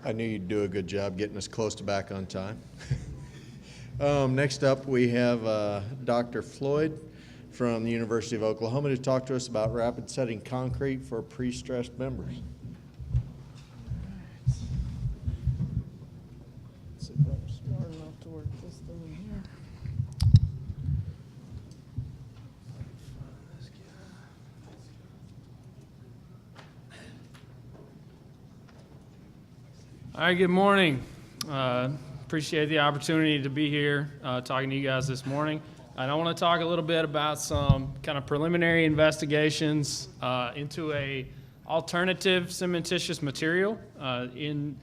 I knew you'd do a good job getting us close to back on time. Next up, we have Dr. Floyd from the University of Oklahoma to talk to us about rapid setting concrete for pre-stressed members. Let's see if I'm smart enough to work this thing here. All right, good morning. Appreciate the opportunity to be here talking to you guys this morning. And I want to talk a little bit about some kind of preliminary investigations into a alternative cementitious material in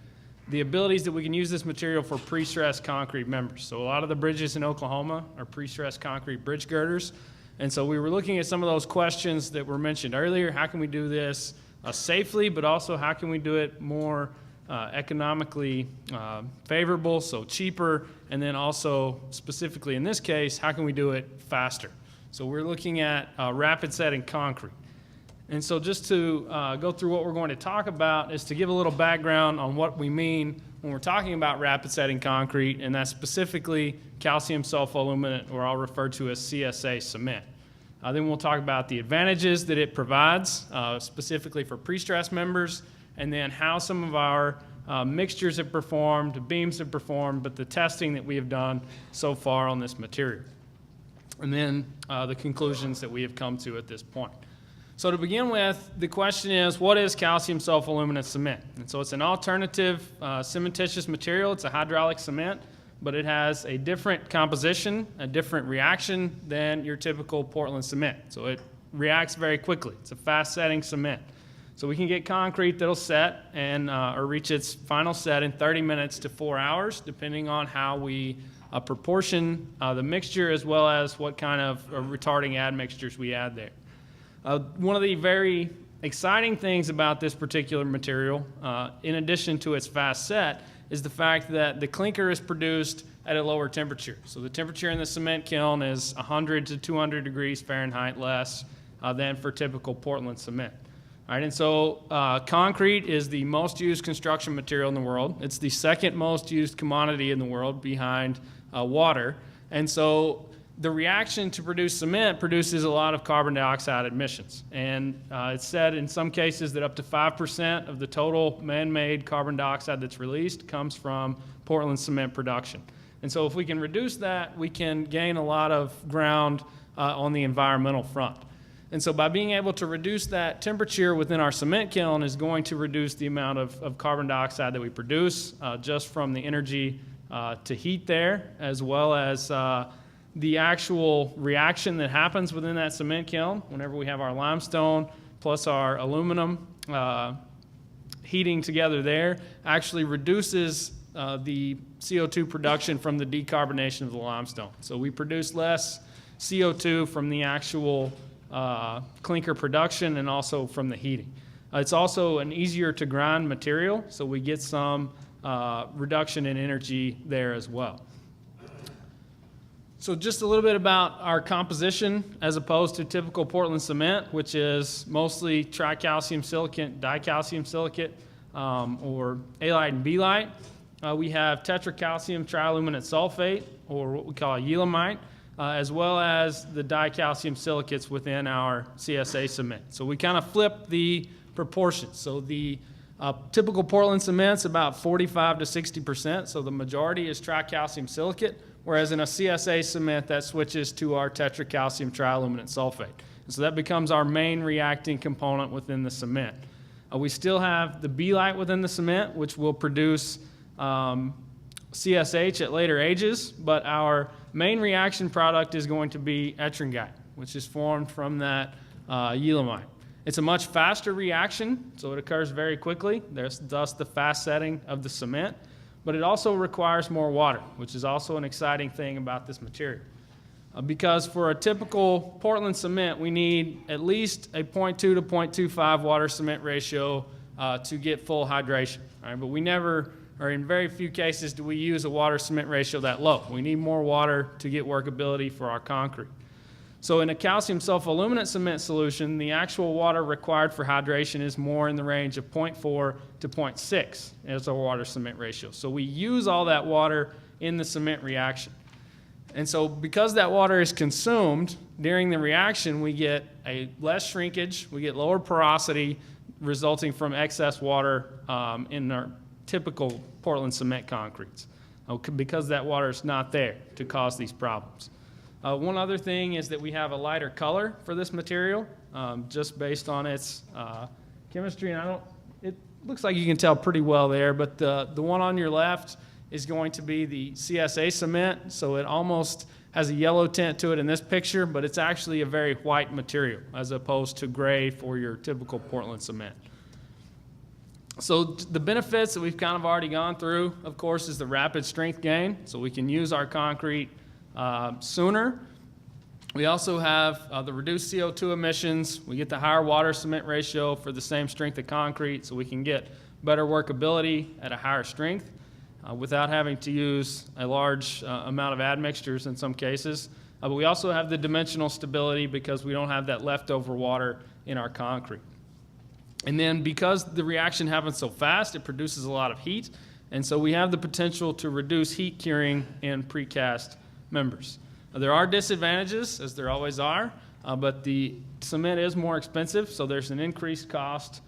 the abilities that we can use this material for pre-stressed concrete members. So a lot of the bridges in Oklahoma are pre-stressed concrete bridge girders. And so we were looking at some of those questions that were mentioned earlier. How can we do this safely, but also how can we do it more economically favorable, so cheaper, and then also specifically in this case, how can we do it faster? So we're looking at rapid setting concrete. And so just to go through what we're going to talk about is to give a little background on what we mean when we're talking about rapid setting concrete, and that's specifically calcium sulfoaluminate, or I'll refer to as CSA cement. Then we'll talk about the advantages that it provides, specifically for pre-stressed members, and then how some of our mixtures have performed, beams have performed, but the testing that we have done so far on this material. And then the conclusions that we have come to at this point. So to begin with, the question is, what is calcium sulfoaluminate cement? And so it's an alternative cementitious material. It's a hydraulic cement, but it has a different composition, a different reaction than your typical Portland cement. So it reacts very quickly. It's a fast-setting cement. So we can get concrete that'll set and or reach its final set in 30 minutes to 4 hours, depending on how we proportion the mixture as well as what kind of retarding admixtures we add there. One of the very exciting things about this particular material, in addition to its fast set, is the fact that the clinker is produced at a lower temperature. So the temperature in the cement kiln is 100 to 200 degrees Fahrenheit less than for typical Portland cement. All right, and so concrete is the most used construction material in the world. It's the second most used commodity in the world behind water. And so the reaction to produce cement produces a lot of carbon dioxide emissions. And it's said in some cases that up to 5% of the total man-made carbon dioxide that's released comes from Portland cement production. And so if we can reduce that, we can gain a lot of ground on the environmental front. And so by being able to reduce that temperature within our cement kiln is going to reduce the amount of carbon dioxide that we produce just from the energy to heat there, as well as the actual reaction that happens within that cement kiln whenever we have our limestone plus our aluminum heating together there actually reduces the CO2 production from the decarbonation of the limestone. So we produce less CO2 from the actual clinker production and also from the heating. It's also an easier to grind material, so we get some reduction in energy there as well. So just a little bit about our composition as opposed to typical Portland cement, which is mostly tricalcium silicate, dicalcium silicate, or A-lite and B-lite. We have tetracalcium trialuminate sulfate, or what we call yeelimite, as well as the dicalcium silicates within our CSA cement. So we kind of flip the proportions. So the typical Portland cement's about 45 to 60%, so the majority is tricalcium silicate, whereas in a CSA cement that switches to our tetracalcium trialuminate sulfate. And so that becomes our main reacting component within the cement. We still have the B-lite within the cement, which will produce CSH at later ages, but our main reaction product is going to be ettringite, which is formed from that yeelimite. It's a much faster reaction, so it occurs very quickly. There's thus the fast setting of the cement, but it also requires more water, which is also an exciting thing about this material. Because for a typical Portland cement, we need at least a 0.2 to 0.25 water cement ratio to get full hydration. All right? But we never, or in very few cases, do we use a water cement ratio that low. We need more water to get workability for our concrete. So in a calcium sulfoaluminate cement solution, the actual water required for hydration is more in the range of 0.4 to 0.6 as our water-cement ratio. So we use all that water in the cement reaction. And so because that water is consumed during the reaction, we get a less shrinkage, we get lower porosity resulting from excess water in our typical Portland cement concretes, because that water is not there to cause these problems. One other thing is that we have a lighter color for this material, just based on its chemistry. And it looks like you can tell pretty well there, but the one on your left is going to be the CSA cement. So it almost has a yellow tint to it in this picture, but it's actually a very white material as opposed to gray for your typical Portland cement. So the benefits that we've kind of already gone through, of course, is the rapid strength gain. So we can use our concrete sooner. We also have the reduced CO2 emissions. We get the higher water cement ratio for the same strength of concrete, so we can get better workability at a higher strength without having to use a large amount of admixtures in some cases. But we also have the dimensional stability because we don't have that leftover water in our concrete. And then because the reaction happens so fast, it produces a lot of heat, and so we have the potential to reduce heat curing in precast members. There are disadvantages, as there always are, but the cement is more expensive, so there's an increased cost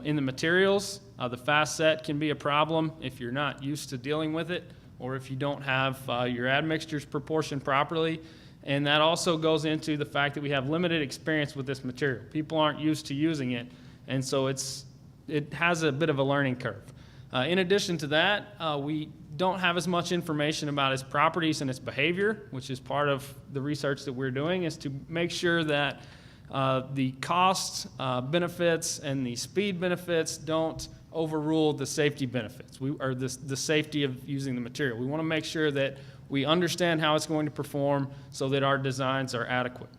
in the materials. The fast set can be a problem if you're not used to dealing with it, or if you don't have your admixtures proportioned properly. And that also goes into the fact that we have limited experience with this material. People aren't used to using it, and so it has a bit of a learning curve. In addition to that, we don't have as much information about its properties and its behavior, which is part of the research that we're doing, is to make sure that the cost benefits and the speed benefits don't overrule the safety benefits, or the safety of using the material. We want to make sure that we understand how it's going to perform so that our designs are adequate.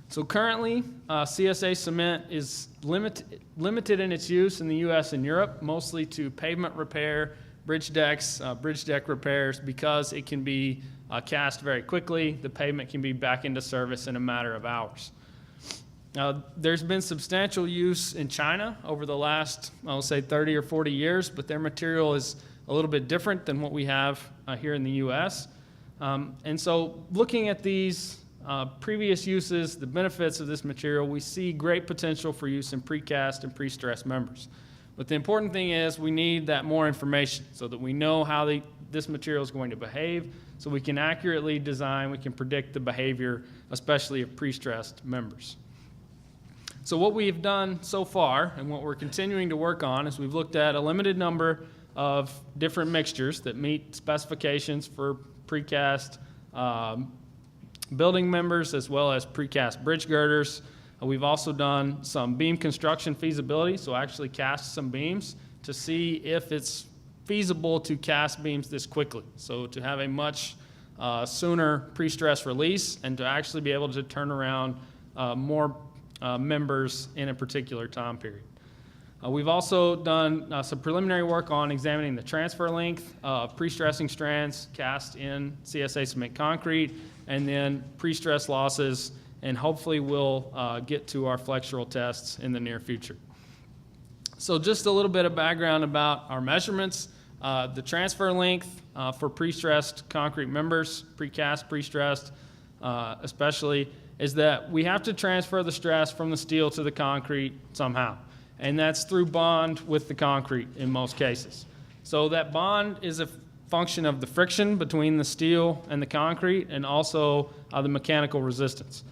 So currently, CSA cement is limited in its use in the U.S. and Europe, mostly to pavement repair, bridge decks, bridge deck repairs, because it can be cast very quickly. The pavement can be back into service in a matter of hours. There's been substantial use in China over the last, I'll say 30 or 40 years, but their material is a little bit different than what we have here in the U.S. And so looking at these previous uses, the benefits of this material, we see great potential for use in precast and pre-stressed members. But the important thing is we need that more information so that we know how this material is going to behave, so we can accurately design, we can predict the behavior, especially of pre-stressed members. So what we've done so far, and what we're continuing to work on, is we've looked at a limited number of different mixtures that meet specifications for precast building members as well as precast bridge girders. We've also done some beam construction feasibility, so actually cast some beams to see if it's feasible to cast beams this quickly. So to have a much sooner pre-stress release and to actually be able to turn around more members in a particular time period. We've also done some preliminary work on examining the transfer length of pre-stressing strands cast in CSA cement concrete, and then pre-stress losses, and hopefully we'll get to our flexural tests in the near future. So just a little bit of background about our measurements. The transfer length for pre-stressed concrete members, precast, pre-stressed especially, is that we have to transfer the stress from the steel to the concrete somehow. And that's through bond with the concrete in most cases. So that bond is a function of the friction between the steel and the concrete, and also the mechanical resistance.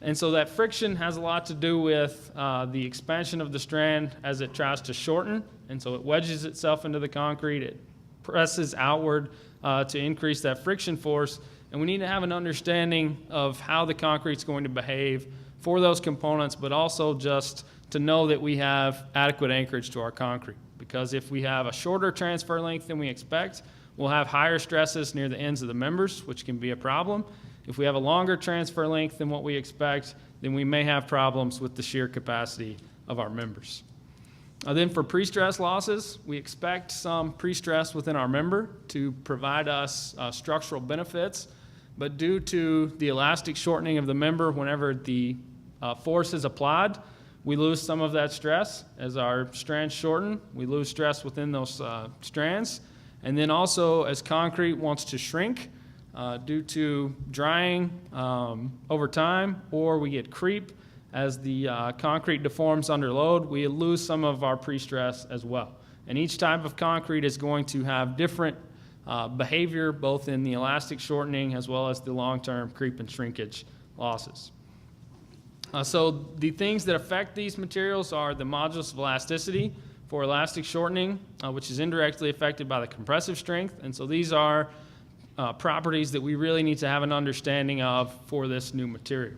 And so that friction has a lot to do with the expansion of the strand as it tries to shorten, and so it wedges itself into the concrete, it presses outward to increase that friction force, and we need to have an understanding of how the concrete's going to behave for those components, but also just to know that we have adequate anchorage to our concrete. Because if we have a shorter transfer length than we expect, we'll have higher stresses near the ends of the members, which can be a problem. If we have a longer transfer length than what we expect, then we may have problems with the shear capacity of our members. Then for pre-stress losses, we expect some pre-stress within our member to provide us structural benefits, but due to the elastic shortening of the member whenever the force is applied, we lose some of that stress. As our strands shorten, we lose stress within those strands. And then also, as concrete wants to shrink due to drying over time, or we get creep as the concrete deforms under load, we lose some of our pre-stress as well. And each type of concrete is going to have different behavior, both in the elastic shortening as well as the long-term creep and shrinkage losses. So the things that affect these materials are the modulus of elasticity for elastic shortening, which is indirectly affected by the compressive strength. And so these are properties that we really need to have an understanding of for this new material.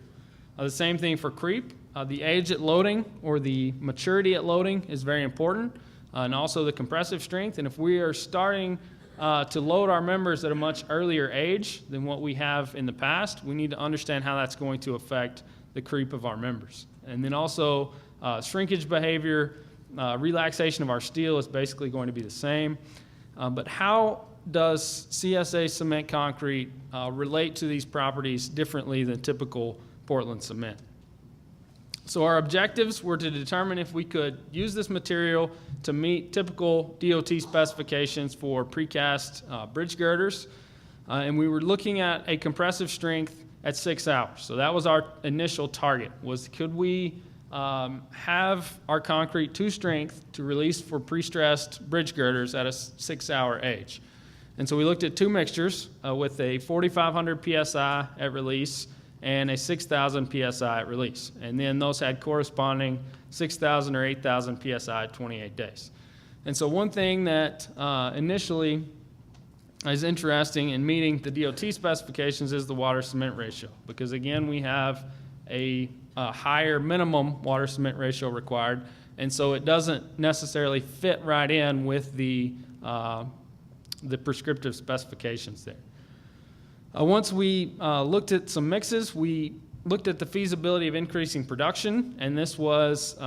The same thing for creep. The age at loading or the maturity at loading is very important, and also the compressive strength. And if we are starting to load our members at a much earlier age than what we have in the past, we need to understand how that's going to affect the creep of our members. And then also shrinkage behavior, relaxation of our steel is basically going to be the same. But how does CSA cement concrete relate to these properties differently than typical Portland cement? So our objectives were to determine if we could use this material to meet typical DOT specifications for precast bridge girders. And we were looking at a compressive strength at 6 hours. So that was our initial target, was could we have our concrete to strength to release for pre-stressed bridge girders at a 6-hour age. And so we looked at two mixtures with a 4,500 PSI at release and a 6,000 PSI at release. And then those had corresponding 6,000 or 8,000 PSI at 28 days. And so one thing that initially is interesting in meeting the DOT specifications is the water-cement ratio, because again, we have a higher minimum water-cement ratio required, and so it doesn't necessarily fit right in with the prescriptive specifications there. Once we looked at some mixes, we looked at the feasibility of increasing production, and this was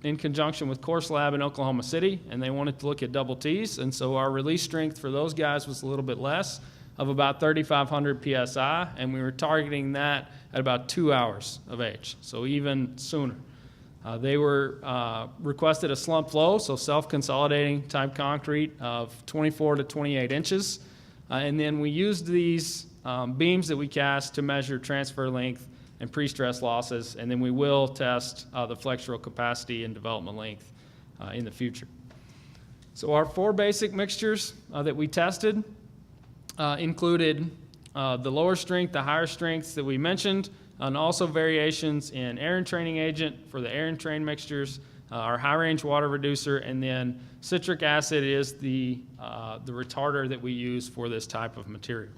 in conjunction with Course Lab in Oklahoma City, and they wanted to look at double T's, and so our release strength for those guys was a little bit less, of about 3,500 PSI, and we were targeting that at about 2 hours of age, so even sooner. They were requested a slump flow, so self-consolidating type concrete of 24 to 28 inches, and then we used these beams that we cast to measure transfer length and pre-stress losses, and then we will test the flexural capacity and development length in the future. So our 4 basic mixtures that we tested included the lower strength, the higher strengths that we mentioned, and also variations in air entraining agent for the air entrain mixtures, our high-range water reducer, and then citric acid is the retarder that we use for this type of material.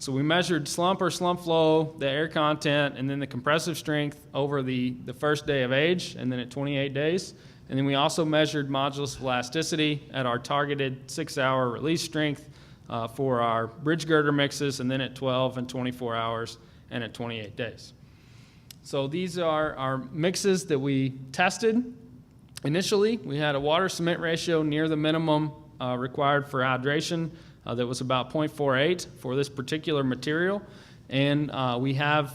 So we measured slump or slump flow, the air content, and then the compressive strength over the first day of age, and then at 28 days. And then we also measured modulus of elasticity at our targeted 6-hour release strength for our bridge girder mixes, and then at 12 and 24 hours and at 28 days. So these are our mixes that we tested. Initially, we had a water-cement ratio near the minimum required for hydration that was about 0.48 for this particular material. And we had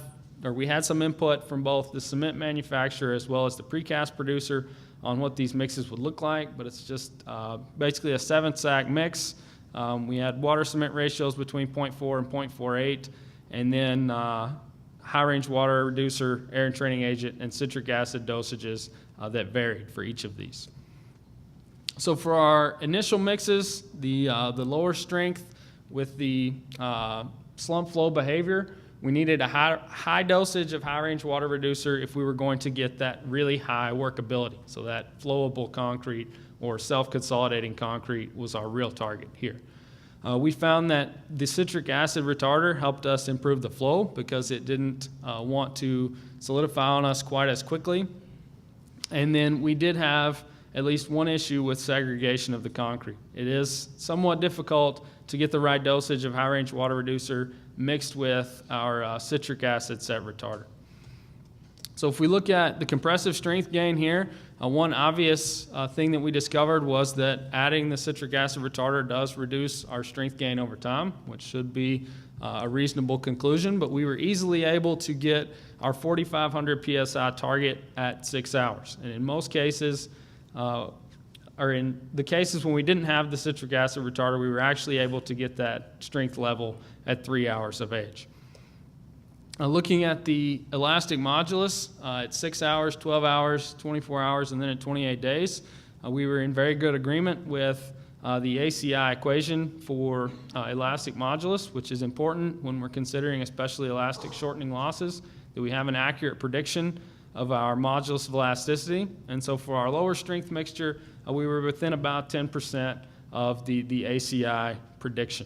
some input from both the cement manufacturer as well as the precast producer on what these mixes would look like, but it's just basically a 7-sack mix. We had water-cement ratios between 0.4 and 0.48, and then high-range water reducer, air entraining agent, and citric acid dosages that varied for each of these. So for our initial mixes, the lower strength with the slump flow behavior, we needed a high dosage of high-range water reducer if we were going to get that really high workability. So that flowable concrete or self-consolidating concrete was our real target here. We found that the citric acid retarder helped us improve the flow because it didn't want to solidify on us quite as quickly. And then we did have at least one issue with segregation of the concrete. It is somewhat difficult to get the right dosage of high-range water reducer mixed with our citric acid set retarder. So if we look at the compressive strength gain here, one obvious thing that we discovered was that adding the citric acid retarder does reduce our strength gain over time, which should be a reasonable conclusion, but we were easily able to get our 4,500 PSI target at 6 hours. And in most cases, or in the cases when we didn't have the citric acid retarder, we were actually able to get that strength level at 3 hours of age. Looking at the elastic modulus at 6 hours, 12 hours, 24 hours, and then at 28 days, we were in very good agreement with the ACI equation for elastic modulus, which is important when we're considering especially elastic shortening losses, that we have an accurate prediction of our modulus of elasticity. And so for our lower strength mixture, we were within about 10% of the ACI prediction.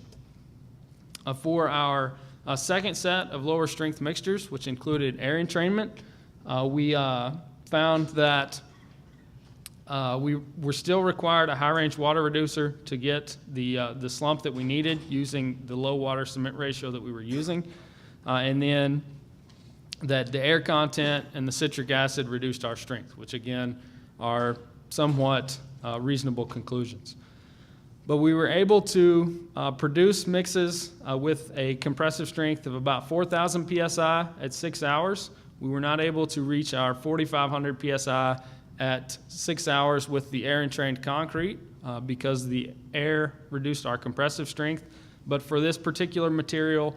For our second set of lower strength mixtures, which included air entrainment, we found that we were still required a high range water reducer to get the slump that we needed using the low water cement ratio that we were using. And then that the air content and the citric acid reduced our strength, which again are somewhat reasonable conclusions. But we were able to produce mixes with a compressive strength of about 4,000 PSI at 6 hours. We were not able to reach our 4,500 PSI at 6 hours with the air-entrained concrete because the air reduced our compressive strength. But for this particular material,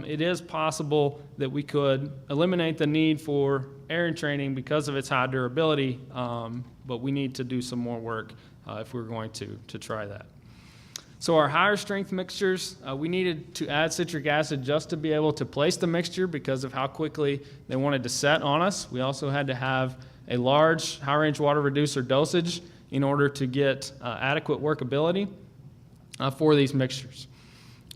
it is possible that we could eliminate the need for air entraining because of its high durability, but we need to do some more work if we're going to try that. So our higher strength mixtures, we needed to add citric acid just to be able to place the mixture because of how quickly they wanted to set on us. We also had to have a large high range water reducer dosage in order to get adequate workability for these mixtures.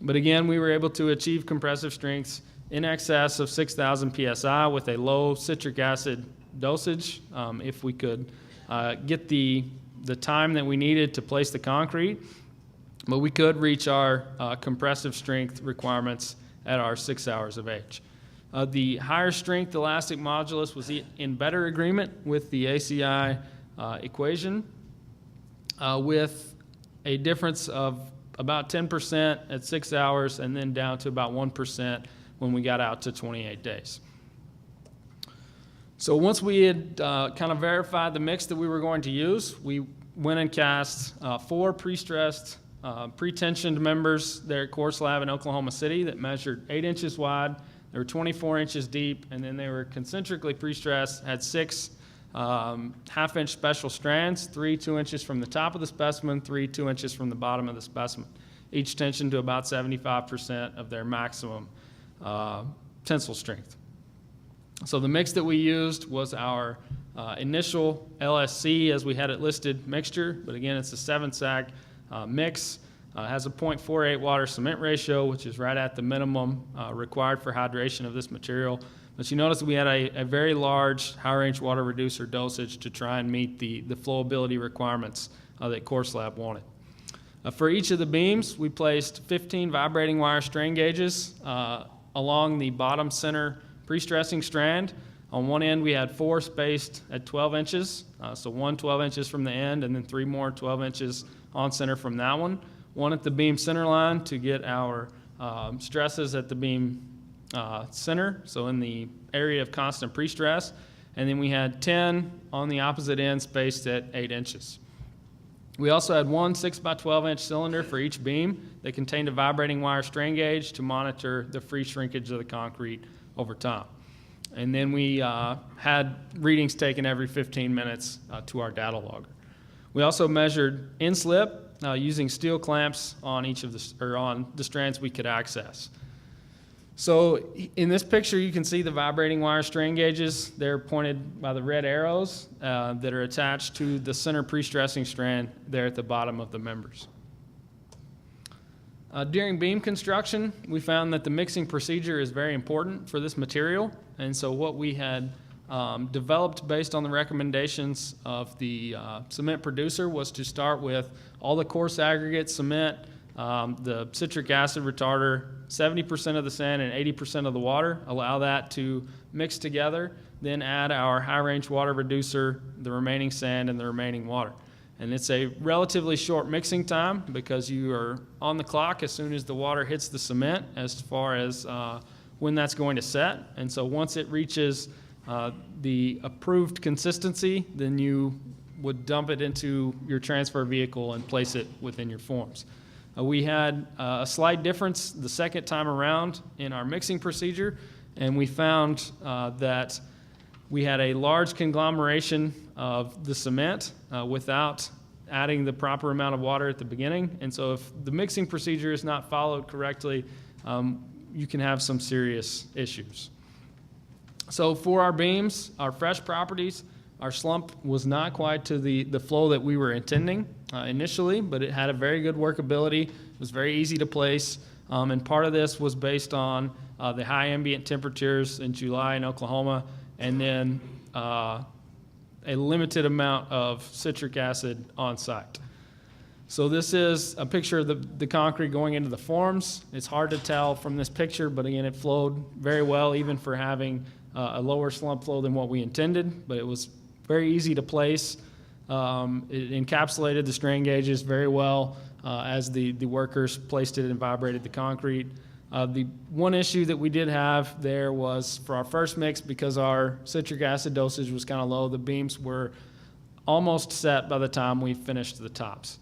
But again, we were able to achieve compressive strengths in excess of 6,000 PSI with a low citric acid dosage if we could get the time that we needed to place the concrete. But we could reach our compressive strength requirements at our 6 hours of age. The higher strength elastic modulus was in better agreement with the ACI equation with a difference of about 10% at 6 hours and then down to about 1% when we got out to 28 days. So once we had kind of verified the mix that we were going to use, we went and cast 4 pre-stressed pre-tensioned members there at Course Lab in Oklahoma City that measured 8 inches wide, they were 24 inches deep, and then they were concentrically pre-stressed, had 6 half-inch special strands, 3 2 inches from the top of the specimen, 3 2 inches from the bottom of the specimen, each tensioned to about 75% of their maximum tensile strength. So the mix that we used was our initial LSC, as we had it listed, mixture, but again, it's a 7-sag mix. Has a 0.48 water cement ratio, which is right at the minimum required for hydration of this material. But you notice we had a very large high range water reducer dosage to try and meet the flowability requirements that Course Lab wanted. For each of the beams, we placed 15 vibrating wire strain gauges along the bottom center pre-stressing strand. On one end, we had 4 spaced at 12 inches, so 1 12 inches from the end, and then 3 more 12 inches on center from that one. 1 at the beam center line to get our stresses at the beam center, so in the area of constant pre-stress. And then we had 10 on the opposite end spaced at 8 inches. We also had 1 6 by 12 inch cylinder for each beam that contained a vibrating wire strain gauge to monitor the free shrinkage of the concrete over time. And then we had readings taken every 15 minutes to our data logger. We also measured in-slip using steel clamps on each of on the strands we could access. So in this picture, you can see the vibrating wire strain gauges. They're pointed by the red arrows that are attached to the center pre-stressing strand there at the bottom of the members. During beam construction, we found that the mixing procedure is very important for this material. And so what we had developed based on the recommendations of the cement producer was to start with all the coarse aggregate cement, the citric acid retarder, 70% of the sand and 80% of the water, allow that to mix together, then add our high-range water reducer, the remaining sand, and the remaining water. And it's a relatively short mixing time because you are on the clock as soon as the water hits the cement as far as when that's going to set. And so once it reaches the approved consistency, then you would dump it into your transfer vehicle and place it within your forms. We had a slight difference the second time around in our mixing procedure, and we found that we had a large conglomeration of the cement without adding the proper amount of water at the beginning. And so if the mixing procedure is not followed correctly, you can have some serious issues. So for our beams, our fresh properties, our slump was not quite to the flow that we were intending initially, but it had a very good workability. It was very easy to place, and part of this was based on the high ambient temperatures in July in Oklahoma, and then a limited amount of citric acid on site. So this is a picture of the concrete going into the forms. It's hard to tell from this picture, but again, it flowed very well even for having a lower slump flow than what we intended, but it was very easy to place. It encapsulated the strain gauges very well as the workers placed it and vibrated the concrete. The one issue that we did have there was for our first mix, because our citric acid dosage was kind of low, the beams were almost set by the time we finished the tops.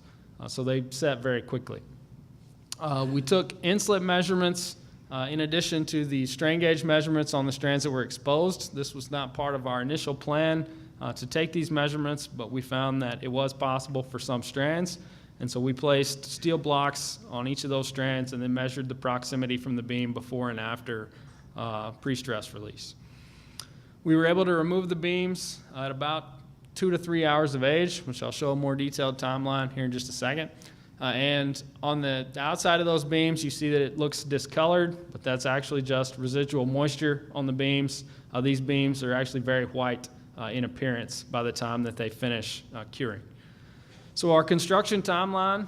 So they set very quickly. We took in-slip measurements in addition to the strain gauge measurements on the strands that were exposed. This was not part of our initial plan to take these measurements, but we found that it was possible for some strands. And so we placed steel blocks on each of those strands and then measured the proximity from the beam before and after pre-stress release. We were able to remove the beams at about 2 to 3 hours of age, which I'll show a more detailed timeline here in just a second. And on the outside of those beams, you see that it looks discolored, but that's actually just residual moisture on the beams. These beams are actually very white in appearance by the time that they finish curing. So our construction timeline,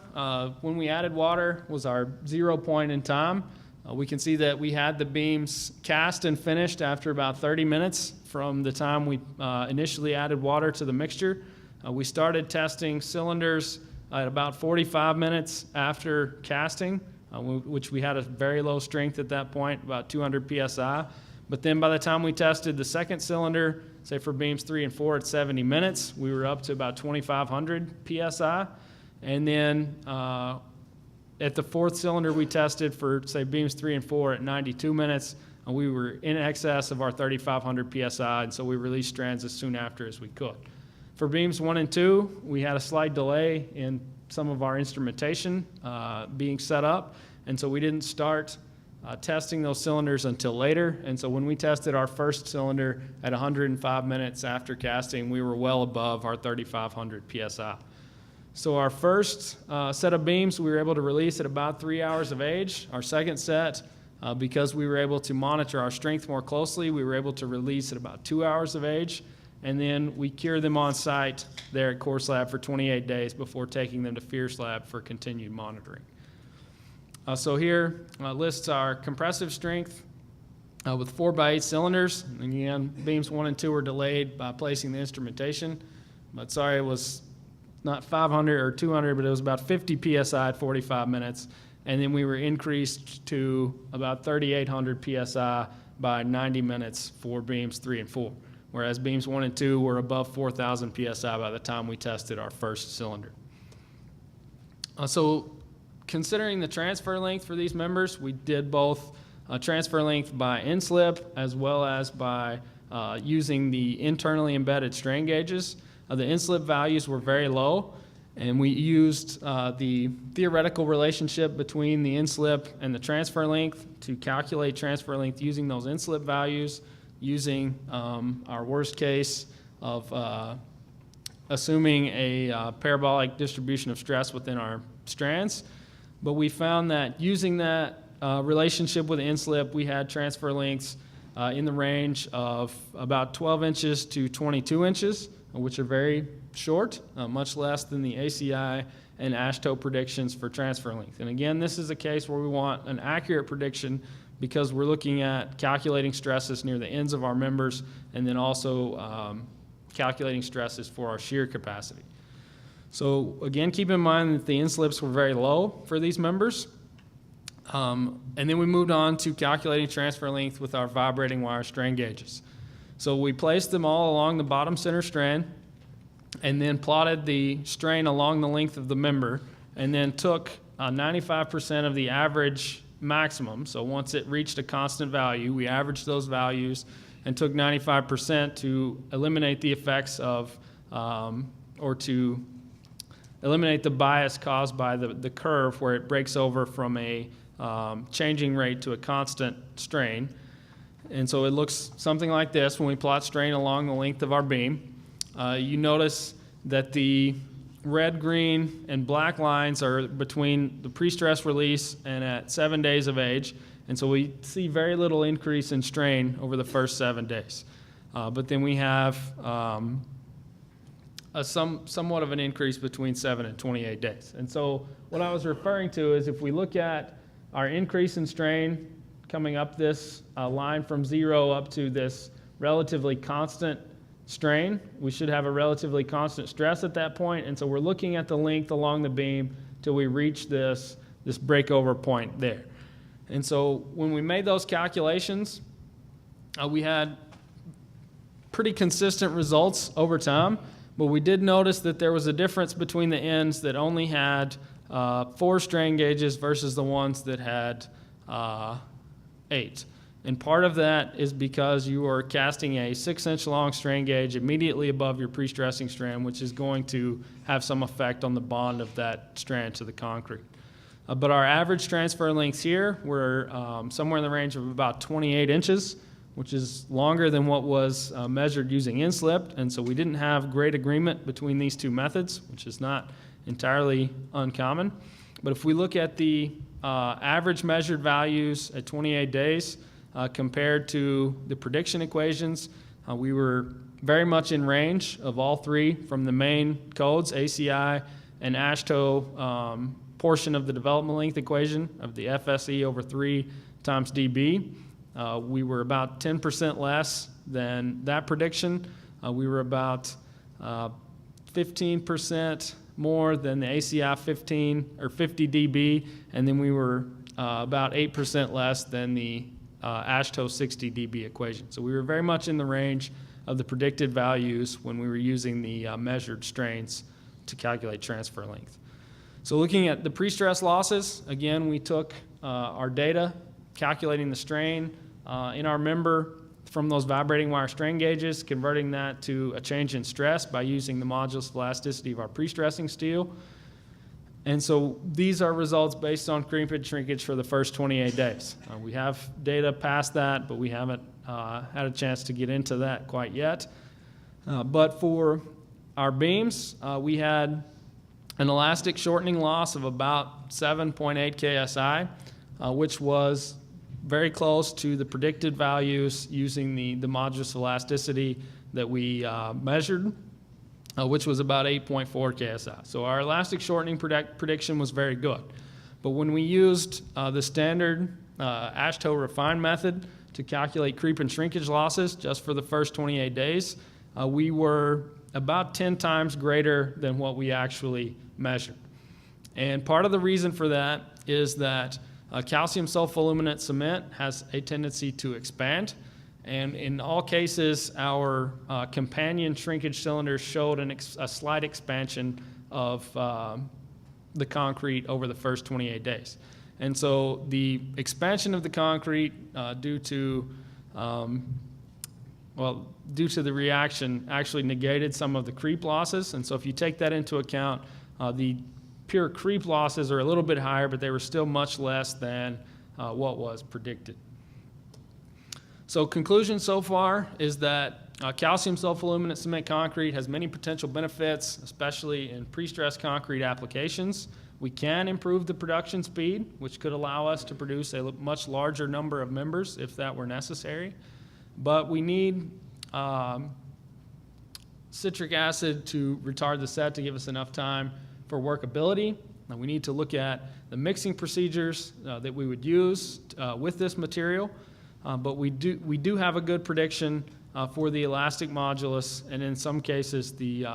when we added water, was our 0 point in time. We can see that we had the beams cast and finished after about 30 minutes from the time we initially added water to the mixture. We started testing cylinders at about 45 minutes after casting, which we had a very low strength at that point, about 200 PSI. But then by the time we tested the second cylinder, say for beams 3 and 4 at 70 minutes, we were up to about 2,500 PSI. And then at the fourth cylinder we tested for, say, beams 3 and 4 at 92 minutes, and we were in excess of our 3,500 PSI, and so we released strands as soon after as we could. For beams 1 and 2, we had a slight delay in some of our instrumentation being set up, and so we didn't start testing those cylinders until later. And so when we tested our first cylinder at 105 minutes after casting, we were well above our 3,500 PSI. So our first set of beams we were able to release at about 3 hours of age. Our second set, because we were able to monitor our strength more closely, we were able to release at about 2 hours of age. And then we cure them on site there at Core Slab for 28 days before taking them to Fierce Lab for continued monitoring. So here lists our compressive strength with 4x8 cylinders. And again, beams 1 and 2 were delayed by placing the instrumentation. But sorry, it was not 500 or 200, but it was about 50 PSI at 45 minutes. And then we were increased to about 3,800 PSI by 90 minutes for beams 3 and 4. Whereas beams 1 and 2 were above 4,000 PSI by the time we tested our first cylinder. So considering the transfer length for these members, we did both transfer length by in-slip as well as by using the internally embedded strain gauges. The in-slip values were very low, and we used the theoretical relationship between the in-slip and the transfer length to calculate transfer length using those in-slip values, using our worst case of assuming a parabolic distribution of stress within our strands. But we found that using that relationship with the in-slip, we had transfer lengths in the range of about 12 inches to 22 inches, which are very short, much less than the ACI and AASHTO predictions for transfer length. And again, this is a case where we want an accurate prediction because we're looking at calculating stresses near the ends of our members and then also calculating stresses for our shear capacity. So again, keep in mind that the end slips were very low for these members. And then we moved on to calculating transfer length with our vibrating wire strain gauges. So we placed them all along the bottom center strand and then plotted the strain along the length of the member and then took 95% of the average maximum. So once it reached a constant value, we averaged those values and took 95% to eliminate the effects of, or to eliminate the bias caused by the curve where it breaks over from a changing rate to a constant strain. And so it looks something like this when we plot strain along the length of our beam. You notice that the red, green, and black lines are between the pre-stress release and at 7 days of age. And so we see very little increase in strain over the first 7 days. But then we have somewhat of an increase between 7 and 28 days. And so what I was referring to is if we look at our increase in strain coming up this line from 0 up to this relatively constant strain, we should have a relatively constant stress at that point. And so we're looking at the length along the beam till we reach this breakover point there. And so when we made those calculations, we had pretty consistent results over time, but we did notice that there was a difference between the ends that only had 4 strain gauges versus the ones that had 8. And part of that is because you are casting a 6-inch long strain gauge immediately above your pre-stressing strand, which is going to have some effect on the bond of that strand to the concrete. But our average transfer lengths here were somewhere in the range of about 28 inches, which is longer than what was measured using inslip. And so we didn't have great agreement between these two methods, which is not entirely uncommon. But if we look at the average measured values at 28 days compared to the prediction equations, we were very much in range of all three from the main codes, ACI and AASHTO portion of the development length equation of the FSE over 3 times dB. We were about 10% less than that prediction. We were about 15% more than the ACI 15 or 50 dB, and then we were about 8% less than the AASHTO 60 dB equation. So we were very much in the range of the predicted values when we were using the measured strains to calculate transfer length. So looking at the pre-stress losses, again, we took our data, calculating the strain in our member from those vibrating wire strain gauges, converting that to a change in stress by using the modulus elasticity of our pre-stressing steel. And so these are results based on creepage shrinkage for the first 28 days. We have data past that, but we haven't had a chance to get into that quite yet. But for our beams, we had an elastic shortening loss of about 7.8 KSI, which was very close to the predicted values using the modulus elasticity that we measured, which was about 8.4 KSI. So our elastic shortening prediction was very good. But when we used the standard AASHTO refined method to calculate creep and shrinkage losses just for the first 28 days, we were about 10 times greater than what we actually measured. And part of the reason for that is that calcium sulfoaluminate cement has a tendency to expand. And in all cases, our companion shrinkage cylinders showed a slight expansion of the concrete over the first 28 days. And so the expansion of the concrete due to the reaction actually negated some of the creep losses. And so if you take that into account, the pure creep losses are a little bit higher, but they were still much less than what was predicted. So conclusion so far is that calcium sulfoaluminate cement concrete has many potential benefits, especially in pre-stressed concrete applications. We can improve the production speed, which could allow us to produce a much larger number of members if that were necessary. But we need citric acid to retard the set to give us enough time for workability. Now, we need to look at the mixing procedures that we would use with this material, but we do have a good prediction for the elastic modulus, and in some cases the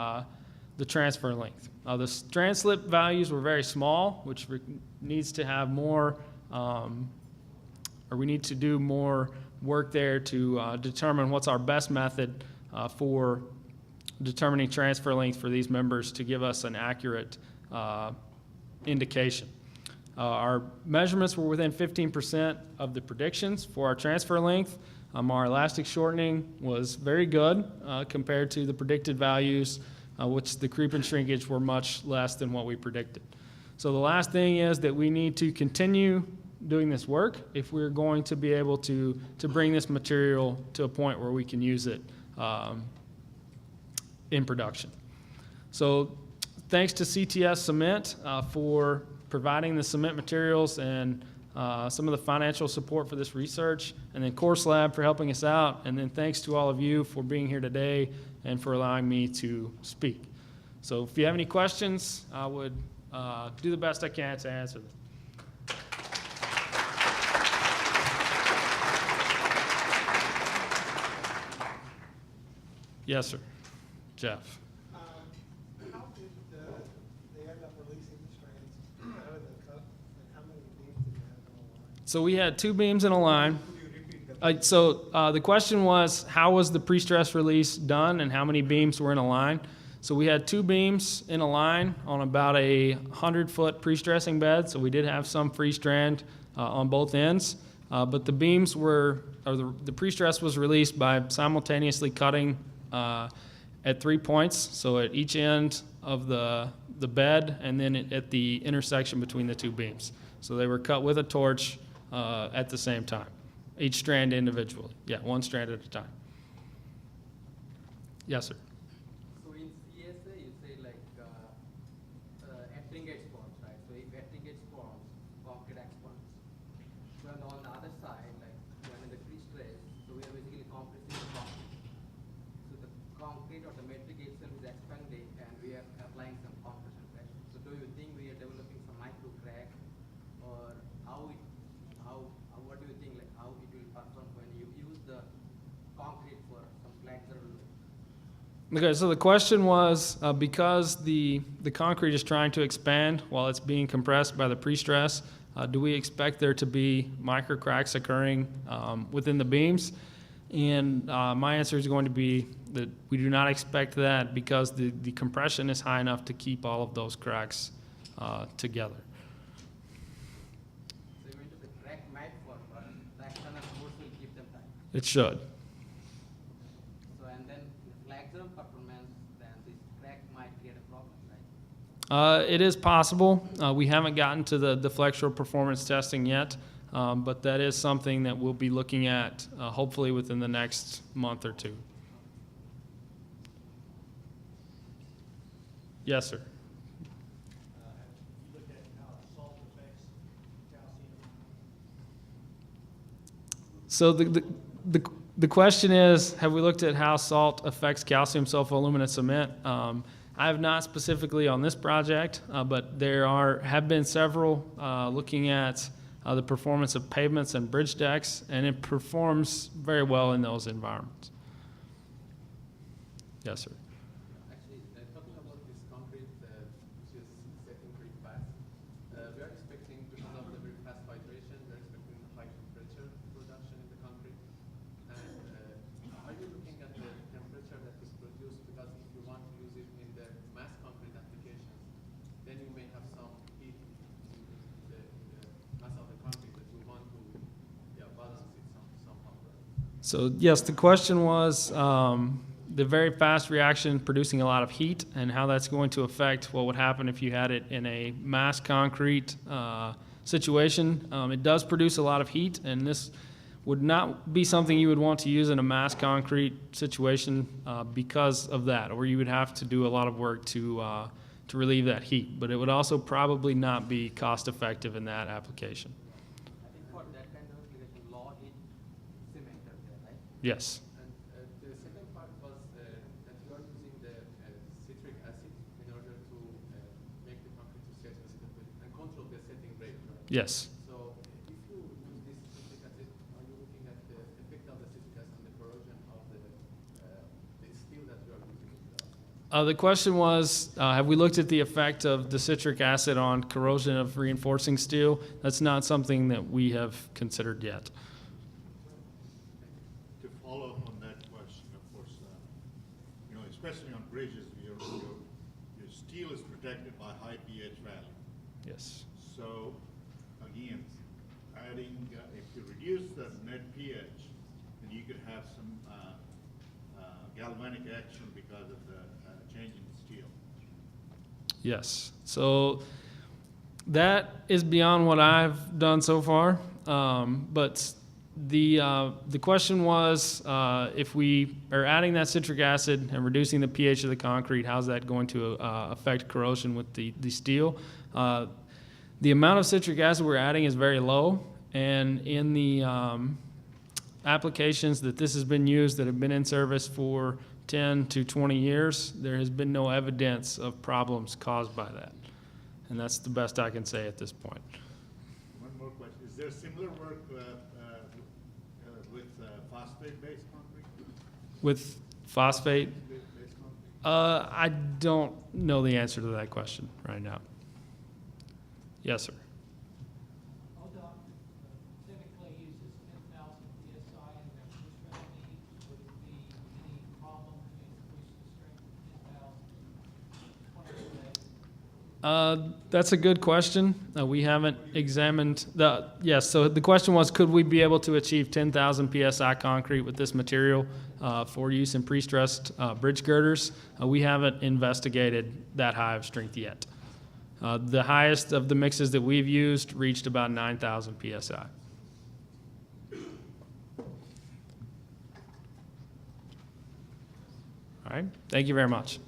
transfer length. The strand slip values were very small, which needs to have more, or we need to do more work there to determine what's our best method for determining transfer length for these members to give us an accurate indication. Our measurements were within 15% of the predictions for our transfer length. Our elastic shortening was very good compared to the predicted values, which the creep and shrinkage were much less than what we predicted. So the last thing is that we need to continue doing this work if we're going to be able to bring this material to a point where we can use it in production. So thanks to CTS Cement for providing the cement materials and some of the financial support for this research, and then Course Lab for helping us out, and then thanks to all of you for being here today and for allowing me to speak. So if you have any questions, I would do the best I can to answer them. Yes, sir. Jeff. How did they end up releasing the strands out of the cup, and how many beams did you have in a line? So we had 2 beams in a line. Could you repeat that? The question was, how was the pre-stress release done and how many beams were in a line? So we had 2 beams in a line on about a 100-foot pre-stressing bed. So we did have some free strand on both ends. But the beams were, or the pre-stress was released by simultaneously cutting at 3 points. So at each end of the bed and then at the intersection between the 2 beams. So they were cut with a torch at the same time. Each strand individually. Yeah, 1 strand at a time. Yes, sir. So in CSA, you say like attenuate forms, right? So if attenuate forms, concrete expands. So and on the other side, like when in the pre-stress, so we are basically compressing the concrete. So the concrete or the metric itself is expanding, and we are applying some compression pressure. So do you think we are developing some micro crack, or what do you think, like how it will perform when you use the concrete for some flexural load? Okay, so the question was, because the concrete is trying to expand while it's being compressed by the pre-stress, do we expect there to be micro cracks occurring within the beams? And my answer is going to be that we do not expect that because the compression is high enough to keep all of those cracks together. So you mean the crack might form, but the external force will keep them tight. It should. So and then in flexural performance, then this crack might create a problem, right? It is possible. We haven't gotten to the flexural performance testing yet, but that is something that we'll be looking at hopefully within the next month or 2. Yes, sir. You look at how salt affects calcium. So the question is, have we looked at how salt affects calcium sulfoaluminate cement? I have not specifically on this project, but there have been several looking at the performance of pavements and bridge decks, and it performs very well in those environments. Yes, sir. Actually, talking about this concrete, which is setting pretty fast, we are expecting, because of the very fast vibration, we are expecting high temperature production in the concrete. And are you looking at the temperature that is produced? Because if you want to use it in the mass concrete applications, then you may have some heat in the mass of the concrete that you want to balance it somehow. So yes, the question was the very fast reaction producing a lot of heat and how that's going to affect what would happen if you had it in a mass concrete situation. It does produce a lot of heat, and this would not be something you would want to use in a mass concrete situation because of that, or you would have to do a lot of work to relieve that heat. But it would also probably not be cost effective in that application. I think for that kind of application, low heat cement are there, right? Yes. And the second part was that you are using the citric acid in order to make the Yes. So if you use this citric acid, are you looking at the effect of the citric acid on the corrosion of the steel that you are using? The question was, have we looked at the effect of the citric acid on corrosion of reinforcing steel? That's not something that we have considered yet. To follow on that question, of course, especially on bridges, your steel is protected by high pH value. Yes. So, again, adding, if you reduce the net pH, then you could have some galvanic action because of the change in steel. Yes. So that is beyond what I've done so far. But the question was, if we are adding that citric acid and reducing the pH of the concrete, how's that going to affect corrosion with the steel? The amount of citric acid we're adding is very low, and in the applications that this has been used that have been in service for 10 to 20 years, there has been no evidence of problems caused by that. And that's the best I can say at this point. One more question. Is there similar work with phosphate-based concrete? With phosphate, Based concrete? I don't know the answer to that question right now. Yes, sir. ODOT typically uses 10,000 PSI in their push needs. Would it be any problem to increase the strength to 10,000? That's a good question. We haven't examined yes, so the question was, could we be able to achieve 10,000 PSI concrete with this material for use in pre-stressed bridge girders? We haven't investigated that high of strength yet. The highest of the mixes that we've used reached about 9,000 PSI. All right, thank you very much.